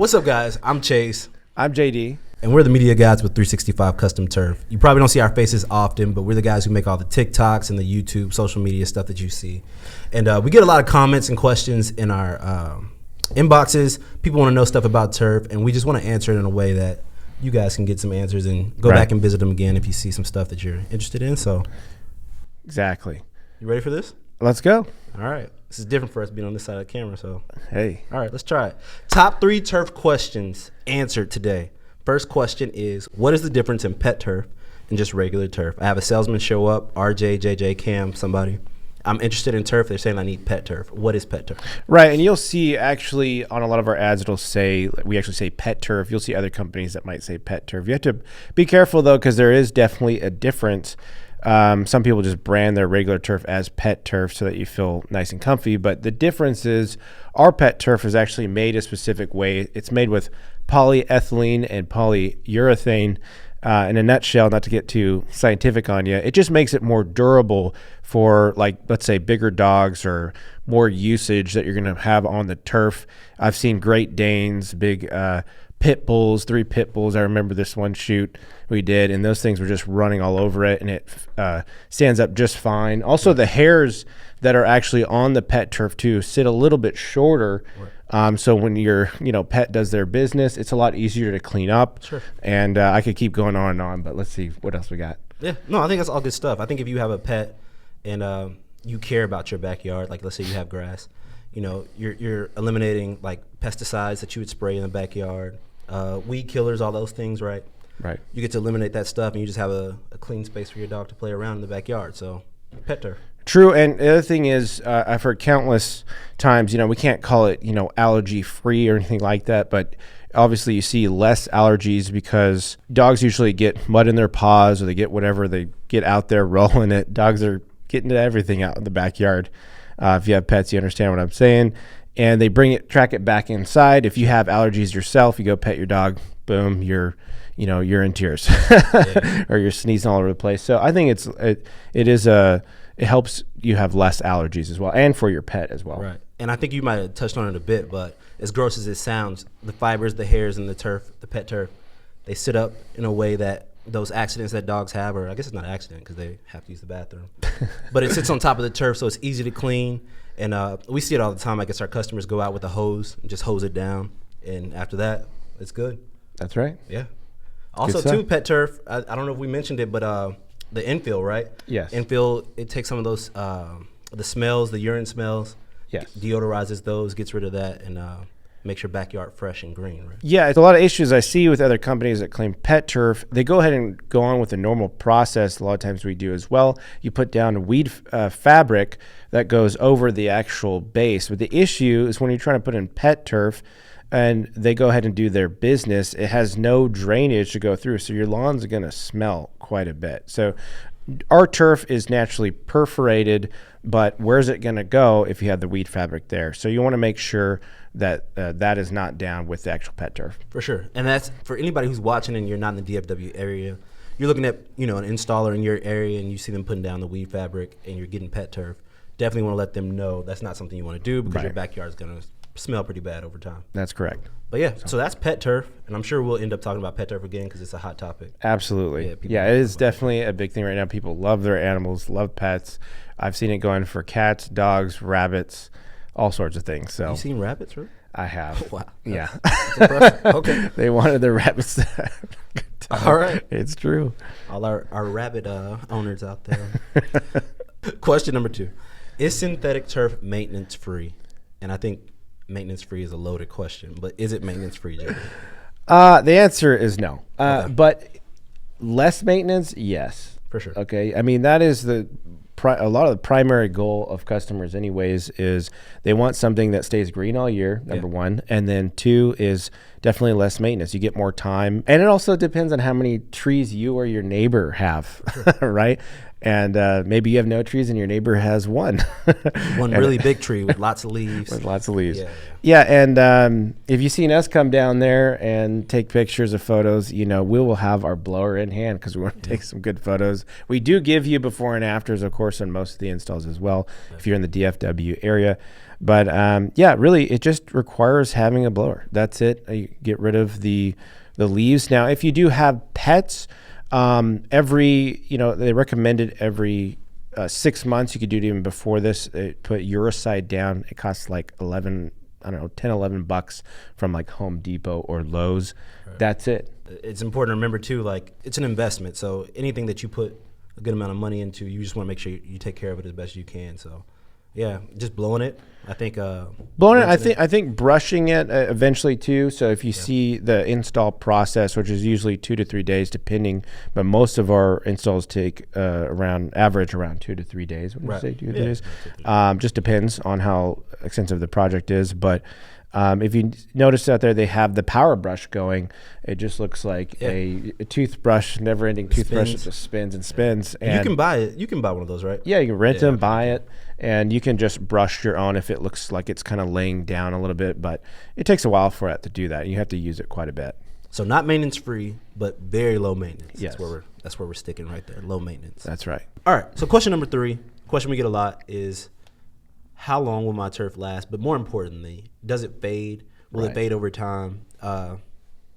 What's up, guys? I'm Chase. I'm JD. And we're the media guys with 365 Custom Turf. You probably don't see our faces often, but we're the guys who make all the TikToks and the YouTube, social media stuff that you see. And we get a lot of comments and questions in our inboxes. People want to know stuff about turf, and we just want to answer it in a way that you guys can get some answers and go back and visit them again if you see some stuff that you're interested in. So, exactly. You ready for this? Let's go. All right. This is different for us being on this side of the camera, so. Hey. All right, let's try it. Top 3 turf questions answered today. First question is, what is the difference in pet turf and just regular turf? I have a salesman show up, RJ, JJ, Cam, somebody. I'm interested in turf. They're saying I need pet turf. What is pet turf? Right, and you'll see actually on a lot of our ads, it'll say, we actually say pet turf. You'll see other companies that might say pet turf. You have to be careful, though, because there is definitely a difference. Some people just brand their regular turf as pet turf so that you feel nice and comfy. But the difference is our pet turf is actually made a specific way. It's made with polyethylene and polyurethane. In a nutshell, not to get too scientific on you, it just makes it more durable for, like, let's say bigger dogs or more usage that you're going to have on the turf. I've seen Great Danes, big pit bulls, 3 pit bulls. I remember this one shoot we did, and those things were just running all over it, and it stands up just fine. Also, the hairs that are actually on the pet turf too sit a little bit shorter. Right. So when your pet does their business, it's a lot easier to clean up. Sure. And I could keep going on and on, but let's see what else we got. Yeah, no, I think that's all good stuff. I think if you have a pet and you care about your backyard, like let's say you have grass, you're eliminating like pesticides that you would spray in the backyard, weed killers, all those things, right? Right. You get to eliminate that stuff, and you just have a clean space for your dog to play around in the backyard. So, pet turf. True, and the other thing is, I've heard countless times, we can't call it, allergy-free or anything like that, but obviously you see less allergies because dogs usually get mud in their paws or they get whatever, they get out there rolling it. Dogs are getting to everything out in the backyard. If you have pets, you understand what I'm saying. And they track it back inside. If you have allergies yourself, you go pet your dog, boom, you're in tears or you're sneezing all over the place. So I think it helps you have less allergies as well, and for your pet as well. Right. And I think you might have touched on it a bit, but as gross as it sounds, the fibers, the hairs in the turf, the pet turf, they sit up in a way that those accidents that dogs have, or I guess it's not an accident because they have to use the bathroom, but it sits on top of the turf, so it's easy to clean. And we see it all the time. I guess our customers go out with a hose and just hose it down, and after that, it's good. That's right. Yeah. Also, too, pet turf, I don't know if we mentioned it, but the infill, right? Yes. Infill, it takes some of those, the smells, the urine smells, yes, deodorizes those, gets rid of that, and makes your backyard fresh and green, right? Yeah, it's a lot of issues I see with other companies that claim pet turf. They go ahead and go on with the normal process. A lot of times we do as well. You put down a weed fabric that goes over the actual base. But the issue is when you're trying to put in pet turf and they go ahead and do their business, it has no drainage to go through. So your lawns are going to smell quite a bit. So our turf is naturally perforated, but where's it going to go if you have the weed fabric there? So you want to make sure that that is not down with the actual pet turf. For sure. And that's for anybody who's watching and you're not in the DFW area. You're looking at, an installer in your area and you see them putting down the weed fabric and you're getting pet turf. Definitely want to let them know that's not something you want to do because your backyard is going to smell pretty bad over time. That's correct. But yeah, so that's pet turf, and I'm sure we'll end up talking about pet turf again because it's a hot topic. Absolutely. Yeah, it is definitely a big thing right now. People love their animals, love pets. I've seen it going for cats, dogs, rabbits, all sorts of things. So you seen rabbits, right? I have. Oh, wow. Yeah. Okay. They wanted their rabbits to have a good time. All right. It's true. All our rabbit owners out there. Question number 2. Is synthetic turf maintenance free? And I think maintenance free is a loaded question, but is it maintenance free, Jerry? The answer is no. Okay. But less maintenance, yes. For sure. Okay. I mean, that is a lot of the primary goal of customers anyways is they want something that stays green all year, number one. And then 2 is definitely less maintenance. You get more time. And it also depends on how many trees you or your neighbor have, right? And maybe you have no trees and your neighbor has one. One really big tree with lots of leaves. With lots of leaves. Yeah, and if you've seen us come down there and take pictures or photos, we will have our blower in hand because we want to take some good photos. We do give you before and afters, of course, on most of the installs as well, if you're in the DFW area. But really, it just requires having a blower. That's it. get rid of the leaves. Now, if you do have pets, they recommended every 6 months. You could do it even before this. Put Uricide down. It costs like $10-11 from like Home Depot or Lowe's. Right. That's it. It's important to remember too, like it's an investment. So anything that you put a good amount of money into, you just want to make sure you take care of it as best you can. So yeah, just blowing it. I think I think brushing it eventually too. So if you see the install process, which is usually 2 to 3 days, depending, but most of our installs take average around 2 to 3 days. What did you say, 2 to 3 days? Just depends on how extensive the project is, but. If you notice out there, they have the power brush going. It just looks like a toothbrush, never-ending toothbrush. It just spins and spins. And you can buy it. You can buy one of those, right? Yeah, you can rent them, buy it, and you can just brush your own if it looks like it's kind of laying down a little bit. But it takes a while for it to do that. You have to use it quite a bit. So not maintenance-free, but very low maintenance. Yes. That's where we're sticking right there. Low maintenance. That's right. All right. So question number 3, question we get a lot is, how long will my turf last? But more importantly, does it fade? Will it fade over time?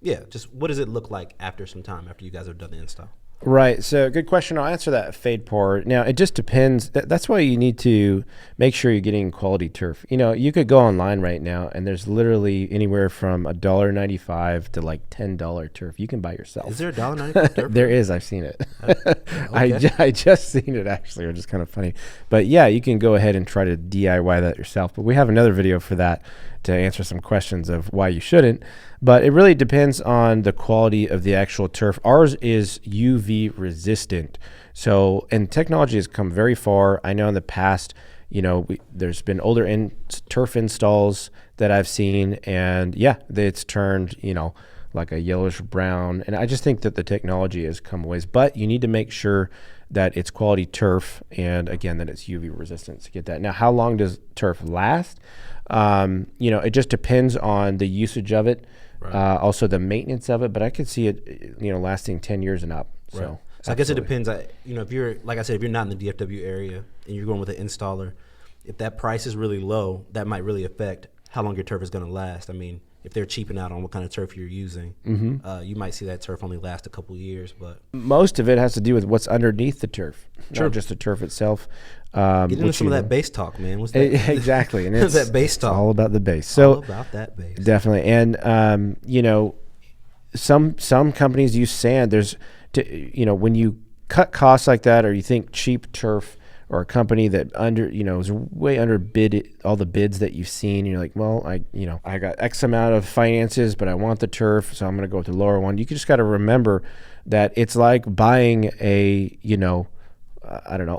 Just what does it look like after some time, after you guys have done the install? Right. So good question. I'll answer that fade part. Now, it just depends. That's why you need to make sure you're getting quality turf. You could go online right now, and there's literally anywhere from $1.95 to like $10 turf you can buy yourself. Is there $1.95 turf? There is. I've seen it. Okay. I just seen it, actually, which is kind of funny. But yeah, you can go ahead and try to DIY that yourself. But we have another video for that to answer some questions of why you shouldn't. But it really depends on the quality of the actual turf. Ours is UV resistant. So, and technology has come very far. I know in the past, there's been older turf installs that I've seen, and it's turned, like a yellowish brown. And I just think that the technology has come a ways, but you need to make sure that it's quality turf, and again, that it's UV resistant to get that. Now, how long does turf last? It just depends on the usage of it. Right. Also the maintenance of it, but I could see it, lasting 10 years and up. Right. So I guess it depends. If you're, like I said, if you're not in the DFW area and you're going with an installer, if that price is really low, that might really affect how long your turf is going to last. I mean, if they're cheaping out on what kind of turf you're using, you might see that turf only last a couple of years. But most of it has to do with what's underneath the turf, not just the turf itself. Get into some of that base talk, man. What's that? Exactly, and it's that base talk. All about the base. So all about that base, definitely. And some companies use sand. When you cut costs like that, or you think cheap turf, or a company that is way under bid all the bids that you've seen, and you're like, well, I got X amount of finances, but I want the turf, so I'm going to go with the lower one. You just got to remember that it's like buying a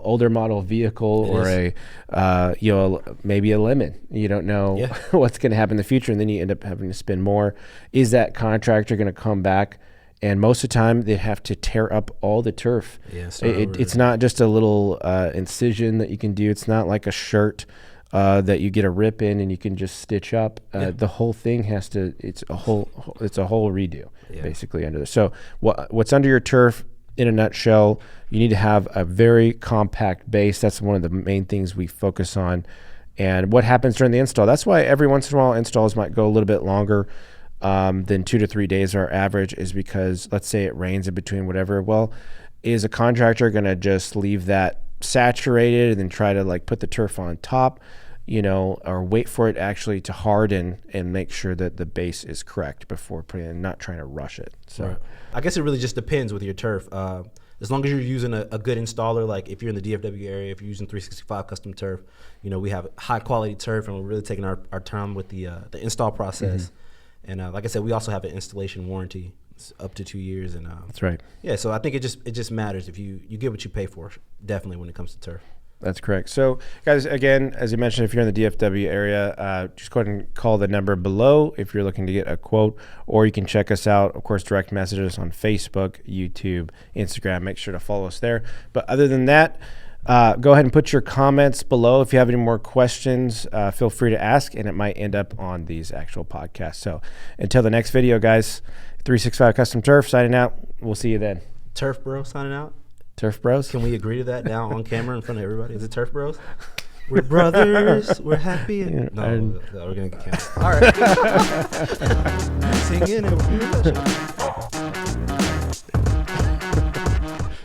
older model vehicle, or maybe a lemon. You don't know what's going to happen in the future, and then you end up having to spend more. Is that contractor going to come back? And most of the time, they have to tear up all the turf. Yeah, it's not just a little incision that you can do. It's not like a shirt that you get a rip in and you can just stitch up. The whole thing has to. It's a whole redo, basically under this. So what's under your turf? In a nutshell, you need to have a very compact base. That's one of the main things we focus on. And what happens during the install? That's why every once in a while installs might go a little bit longer than 2 to 3 days. Our average is because, let's say it rains in between, whatever. Well, is a contractor going to just leave that saturated and then try to put the turf on top, or wait for it actually to harden and make sure that the base is correct before putting it in, not trying to rush it. So right. I guess it really just depends with your turf. As long as you're using a good installer, like if you're in the DFW area, if you're using 365 custom turf, we have high quality turf, and we're really taking our time with the install process. And like I said, we also have an installation warranty. It's up to 2 years. And that's right. Yeah, so I think it just matters if you get what you pay for, definitely when it comes to turf. That's correct. So, guys, again, as you mentioned, if you're in the DFW area, just go ahead and call the number below if you're looking to get a quote, or you can check us out, of course, direct messages on Facebook, YouTube, Instagram. Make sure to follow us there. But other than that, go ahead and put your comments below. If you have any more questions, feel free to ask, and it might end up on these actual podcasts. So until the next video, guys, 365 Custom Turf signing out. We'll see you then. Turf Bro signing out. Turf Bros? Can we agree to that now on camera in front of everybody? Is it Turf Bros? We're brothers. We're happy. No, we're going to get canceled. All right. singing and that shit.